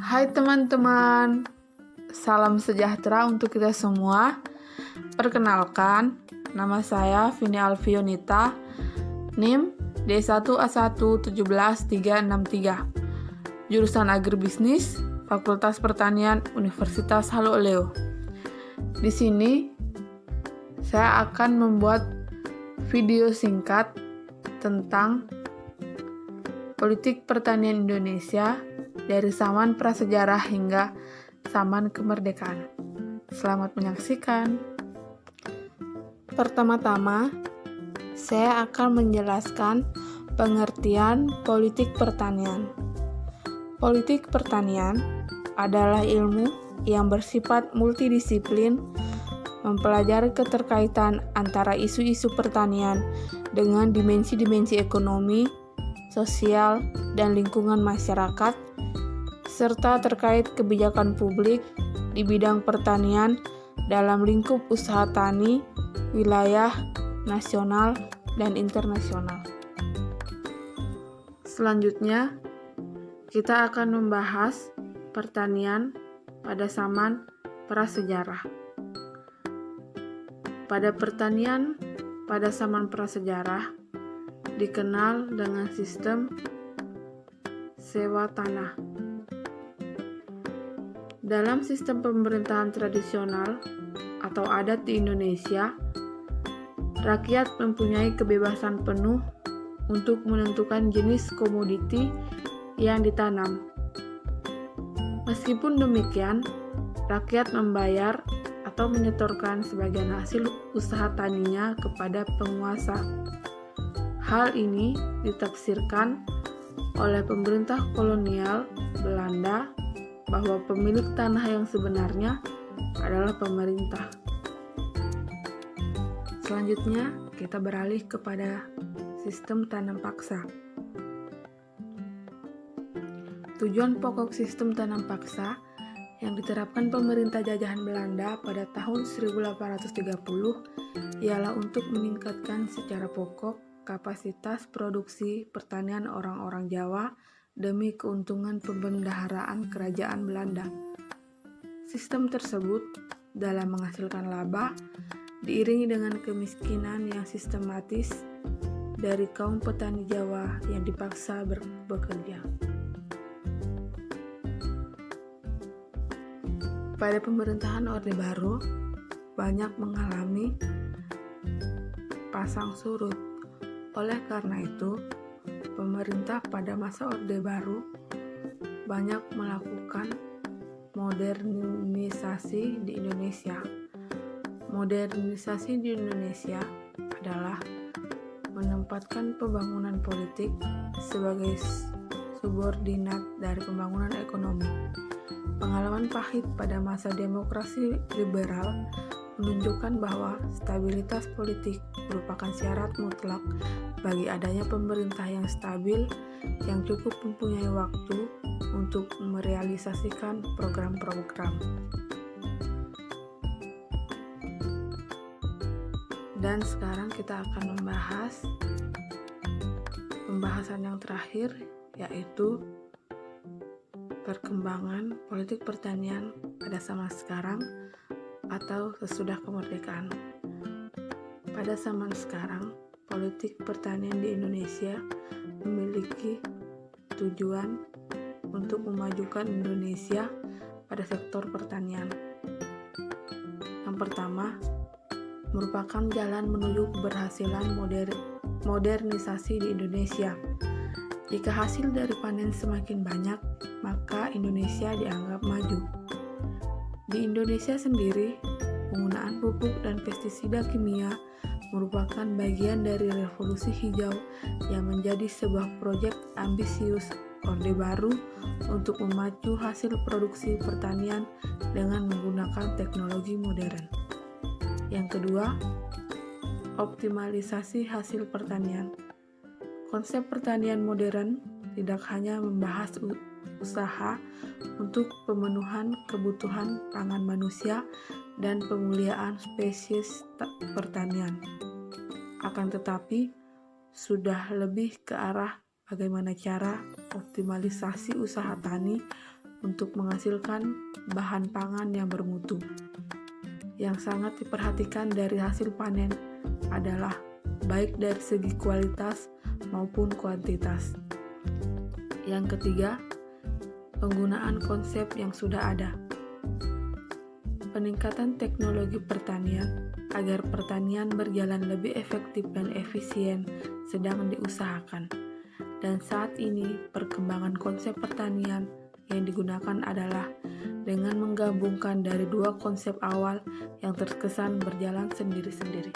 Hai teman-teman, salam sejahtera untuk kita semua. Perkenalkan, nama saya Vini Alfionita, NIM D1A117363, jurusan Agribisnis, Fakultas Pertanian, Universitas Haloleo. Di sini, saya akan membuat video singkat tentang politik pertanian Indonesia dari zaman prasejarah hingga zaman kemerdekaan. Selamat menyaksikan. Pertama-tama, saya akan menjelaskan pengertian politik pertanian. Politik pertanian adalah ilmu yang bersifat multidisiplin, mempelajari keterkaitan antara isu-isu pertanian dengan dimensi-dimensi ekonomi, sosial, dan lingkungan masyarakat, serta terkait kebijakan publik di bidang pertanian dalam lingkup usaha tani, wilayah, nasional, dan internasional. Selanjutnya, kita akan membahas pertanian pada zaman prasejarah. Pada pertanian pada zaman prasejarah dikenal dengan sistem sewa tanah. Dalam sistem pemerintahan tradisional atau adat di Indonesia, rakyat mempunyai kebebasan penuh untuk menentukan jenis komoditi yang ditanam. Meskipun demikian, rakyat membayar atau menyetorkan sebagian hasil usaha taninya kepada penguasa. Hal ini ditafsirkan oleh pemerintah kolonial Belanda bahwa pemilik tanah yang sebenarnya adalah pemerintah. Selanjutnya, kita beralih kepada sistem tanam paksa. Tujuan pokok sistem tanam paksa yang diterapkan pemerintah jajahan Belanda pada tahun 1830 ialah untuk meningkatkan secara pokok kapasitas produksi pertanian orang-orang Jawa demi keuntungan pembendaharaan kerajaan Belanda. Sistem tersebut dalam menghasilkan laba diiringi dengan kemiskinan yang sistematis dari kaum petani Jawa yang dipaksa bekerja. Pada pemerintahan Orde Baru, banyak mengalami pasang surut. Oleh karena itu, pemerintah pada masa Orde Baru banyak melakukan modernisasi di Indonesia. Modernisasi di Indonesia adalah menempatkan pembangunan politik sebagai subordinat dari pembangunan ekonomi. Pengalaman pahit pada masa demokrasi liberal menunjukkan bahwa stabilitas politik merupakan syarat mutlak bagi adanya pemerintah yang stabil yang cukup mempunyai waktu untuk merealisasikan program-program. Dan sekarang kita akan membahas pembahasan yang terakhir, yaitu perkembangan politik pertanian pada zaman sekarang atau sesudah kemerdekaan. Pada zaman sekarang, politik pertanian di Indonesia memiliki tujuan untuk memajukan Indonesia pada sektor pertanian. Yang pertama, merupakan jalan menuju keberhasilan modernisasi di Indonesia. Jika hasil dari panen semakin banyak, maka Indonesia dianggap maju. Di Indonesia sendiri, penggunaan pupuk dan pestisida kimia merupakan bagian dari revolusi hijau yang menjadi sebuah proyek ambisius Orde Baru untuk memacu hasil produksi pertanian dengan menggunakan teknologi modern. Yang kedua, optimalisasi hasil pertanian. Konsep pertanian modern tidak hanya membahas usaha untuk pemenuhan kebutuhan pangan manusia dan pemuliaan spesies pertanian, akan tetapi sudah lebih ke arah bagaimana cara optimalisasi usaha tani untuk menghasilkan bahan pangan yang bermutu. Yang sangat diperhatikan dari hasil panen adalah baik dari segi kualitas maupun kuantitas. Yang ketiga, penggunaan konsep yang sudah ada. Peningkatan teknologi pertanian agar pertanian berjalan lebih efektif dan efisien sedang diusahakan. Dan saat ini perkembangan konsep pertanian yang digunakan adalah dengan menggabungkan dari dua konsep awal yang terkesan berjalan sendiri-sendiri.